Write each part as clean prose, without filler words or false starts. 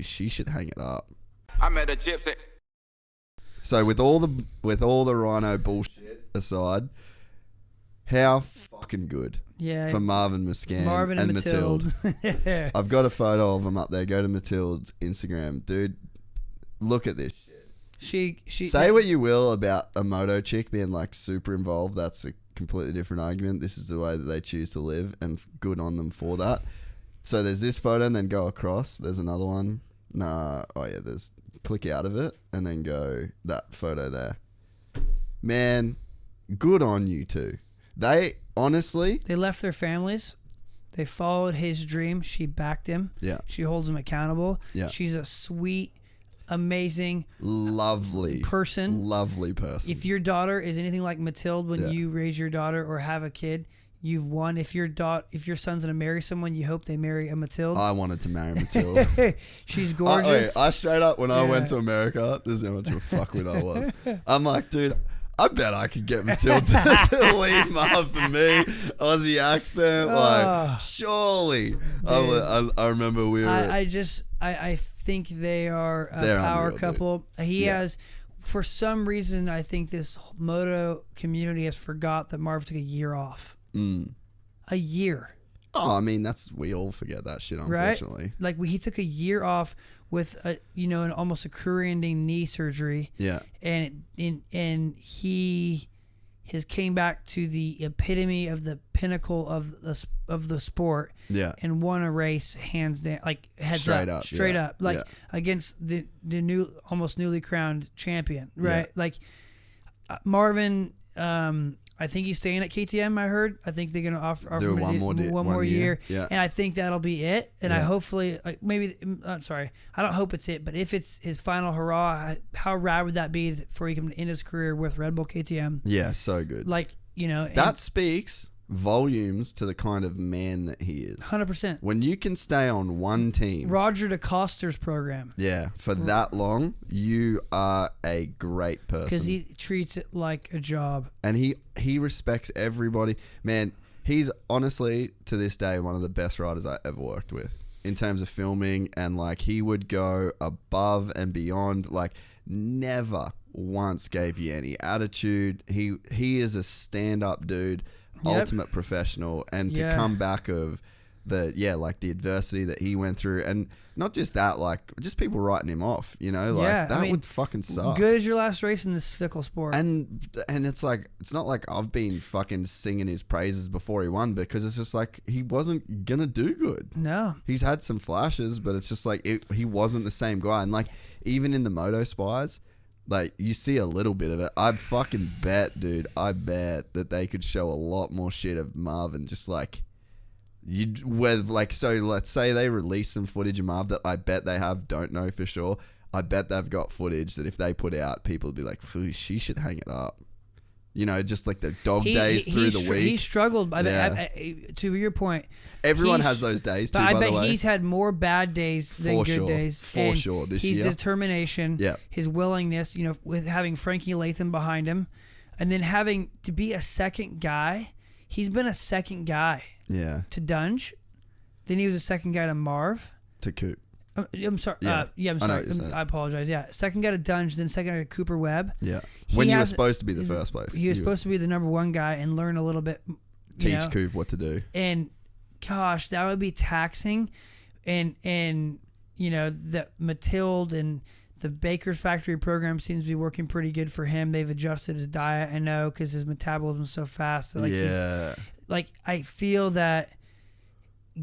she should hang it up. I met a gypsy. So with all the rhino bullshit aside, how fucking good for Marvin Musquin and Mathilde. I've got a photo of them up there. Go to Mathilde's Instagram, dude. Look at this shit. She say what you will about a moto chick being like super involved. That's a completely different argument. This is the way that they choose to live, and good on them for that. So there's this photo, and then go across. There's another one. There's click out of it, and then go that photo there. Man, good on you two. They honestly... They left their families. They followed his dream. She backed him. Yeah. She holds him accountable. Yeah. She's a sweet, amazing... Lovely person. If your daughter is anything like Mathilde when you raise your daughter or have a kid, you've won. If your son's going to marry someone, you hope they marry a Mathilde. I wanted to marry Mathilde. She's gorgeous. I straight up, when I went to America, this is how much of a fuckwit I was. I'm like, dude... I bet I could get Mathilde to leave Marv for me. Aussie accent, like surely. I remember we were. I think they are a power couple. Dude. He has, for some reason, I think this moto community has forgot that Marv took a year off. A year. Oh, I mean, we all forget that shit, unfortunately. Right? Like he took a year off with an almost a career-ending knee surgery. Yeah. And he has came back to the epitome of the pinnacle of the sport. Yeah. And won a race hands down, like heads straight up, like against the new almost newly crowned champion, right? Yeah. Like Marvin. I think he's staying at KTM. I heard. I think they're gonna offer him one more year. Yeah. And I think that'll be it. And I hopefully, I'm sorry, I don't hope it's it, but if it's his final hurrah, how rad would that be for he can end his career with Red Bull KTM? Yeah, so good. Like that speaks volumes to the kind of man that he is. 100%. When you can stay on one team, Roger DeCoster's program. Yeah, for that long, you are a great person. Because he treats it like a job, and he respects everybody. Man, he's honestly to this day one of the best riders I ever worked with in terms of filming, and like he would go above and beyond. Like never once gave you any attitude. He is a stand-up dude. Ultimate professional, and to come back of the adversity that he went through, and not just that, like just people writing him off, that would fucking suck. Good as your last race in this fickle sport, and it's like it's not like I've been fucking singing his praises before he won, because it's just like he wasn't gonna do good. No, he's had some flashes, but it's just like he wasn't the same guy, and like even in the Moto Spies. Like, you see a little bit of it. I fucking bet, dude. I bet that they could show a lot more shit of Marvin. Just like, so let's say they release some footage of Marv that I bet they have, don't know for sure. I bet they've got footage that if they put out, people would be like, she should hang it up. Just like the dog days through the week. He struggled. To your point. Everyone has those days too, but by the way. I bet he's had more bad days than good days. For sure. This year. His determination, his willingness, with having Frankie Latham behind him, and then having to be a second guy. He's been a second guy to Dunge. Then he was a second guy to Marv. To Coop. I'm sorry. I'm sorry. I apologize. Yeah, second guy to Dunge, then second guy to Cooper Webb. Yeah, when you were supposed to be the first place. He was supposed to be the number one guy and learn a little bit. Teach Coop what to do. And gosh, that would be taxing. And that Mathilde and the Baker's Factory program seems to be working pretty good for him. They've adjusted his diet, I know, because his metabolism is so fast. I feel that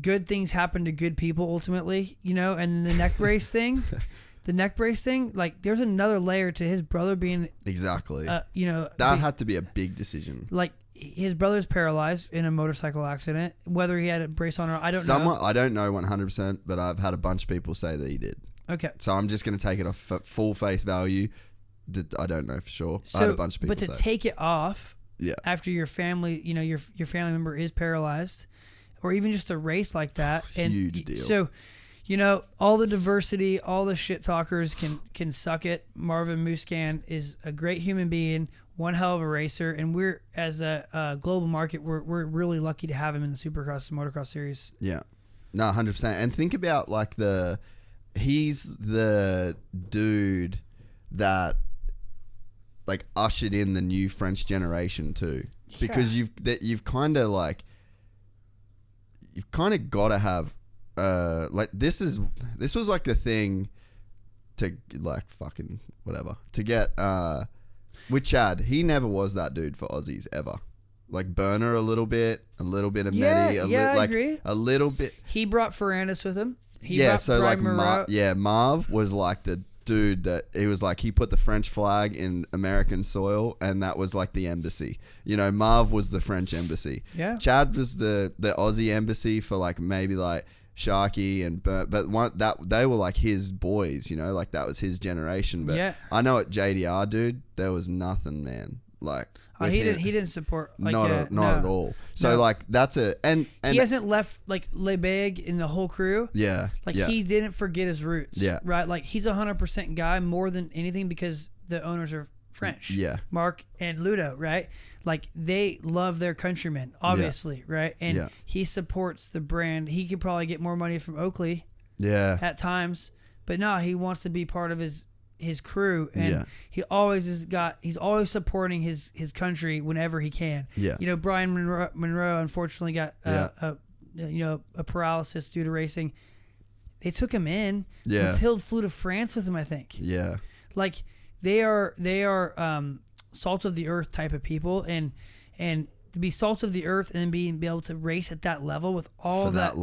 good things happen to good people ultimately, and the neck brace thing, like there's another layer to his brother being exactly, that had to be a big decision. Like his brother's paralyzed in a motorcycle accident, whether he had a brace on or I don't know. I don't know 100%, but I've had a bunch of people say that he did. Okay. So I'm just going to take it off full face value. I don't know for sure. I had a bunch of people say. But to take it off after your family, your family member is paralyzed, or even just a race like that. Huge deal. So, all the diversity, all the shit talkers can suck it. Marvin Musquin is a great human being, one hell of a racer, and we're, as a global market, we're really lucky to have him in the Supercross and Motocross series. Yeah. No, 100%. And think about like he's the dude that like ushered in the new French generation too, because you've kind of got to have like this was like the thing to like fucking whatever to get with Chad. He never was that dude for Aussies ever. Like Burner a little bit of Medi, I agree. A little bit. He brought Ferrandis with him. So like Marv was like the dude that he was like, he put the French flag in American soil, and that was like the embassy. You know, Marv was the French embassy. Yeah. Chad was the Aussie embassy for like maybe like Sharky and but they were like his boys, you know, like that was his generation. But I know at JDR, dude, there was nothing, man. Like he didn't support like not at all. So like that's and he hasn't left like Lebeg in the whole crew. Yeah. Like he didn't forget his roots. Yeah. Right. Like he's 100% guy more than anything because the owners are French. Yeah. Mark and Ludo, right? Like they love their countrymen, obviously, right? And he supports the brand. He could probably get more money from Oakley. Yeah. At times, but no, he wants to be part of his crew, and he's always supporting his country whenever he can. Yeah. You know, Brian Monroe unfortunately got a paralysis due to racing. They took him in. Yeah. Mathilde flew to France with him, I think. Yeah. Like they are salt of the earth type of people, and to be salt of the earth and be able to race at that level with all for that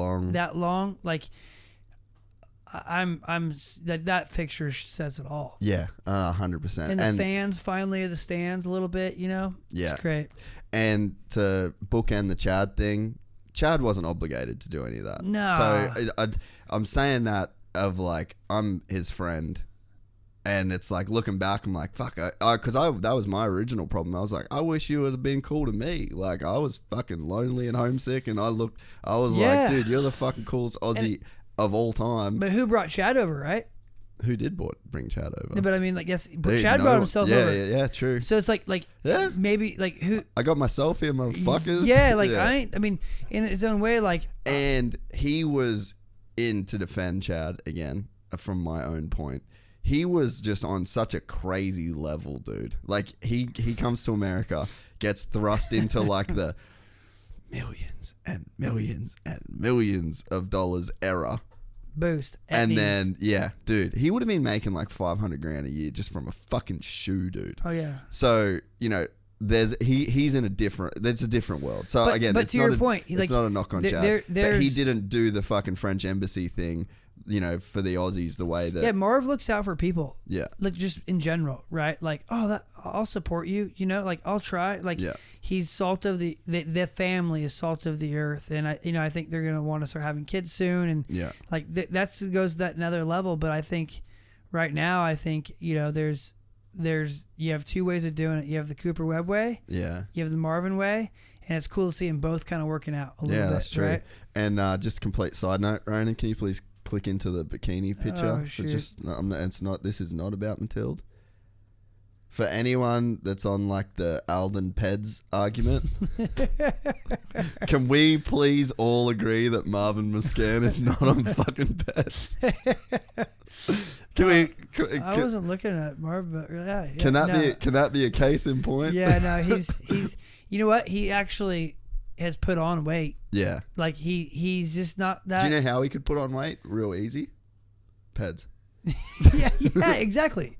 long, like I'm that picture says it all. Yeah, 100%. And the fans finally at the stands a little bit, you know. Yeah, it's great. And to bookend the Chad thing, Chad wasn't obligated to do any of that. No. So I'm saying that of like I'm his friend. And it's like looking back, I'm like, fuck, because that was my original problem. I was like, I wish you would have been cool to me. Like I was fucking lonely and homesick, and I was like, dude, you're the fucking coolest Aussie of all time. But who brought Chad over, right? Who did bring Chad over? No, but I mean, like, yes, Chad brought himself over. Yeah, true. So it's like maybe like who? I got myself here, motherfuckers. Yeah, like I mean, in his own way, like. And he was in to defend Chad again, from my own point. He was just on such a crazy level, dude. Like he comes to America, gets thrust into like the millions and millions and millions of dollars era boost, and then dude, he would have been making like $500,000 a year just from a fucking shoe, dude. Oh yeah. So you know, he's in a different world. So again, but to your point, it's not a knock on Chad, but he didn't do the fucking French embassy thing. You know, for the Aussies, the way that Marv looks out for people. Yeah, like just in general, right? Like, I'll support you. You know, like I'll try. Like, he's salt of the family is salt of the earth, and I think they're gonna want to start having kids soon, and like that goes to that another level. But I think right now, you know, there's you have two ways of doing it. You have the Cooper Webb way. Yeah. You have the Marvin way, and it's cool to see them both kind of working out a little bit. Yeah, that's true. Right? And just a complete side note, Ronan, can you please click into the bikini picture? Oh, shoot. This is not about Mathilde. For anyone that's on like the Alden Peds argument, can we please all agree that Marvin Musquin is not on fucking Peds? I wasn't looking at Marvin, but yeah. Can that be a case in point? Yeah, no, he's you know what? He actually has put on weight. Yeah. Like he's just not that. Do you know how he could put on weight? Real easy. Peds. yeah, exactly.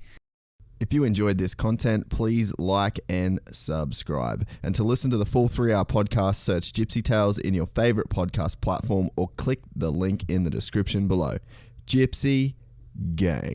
If you enjoyed this content, please like and subscribe. And to listen to the full 3-hour podcast, search Gypsy Tales in your favorite podcast platform or click the link in the description below. Gypsy Gang.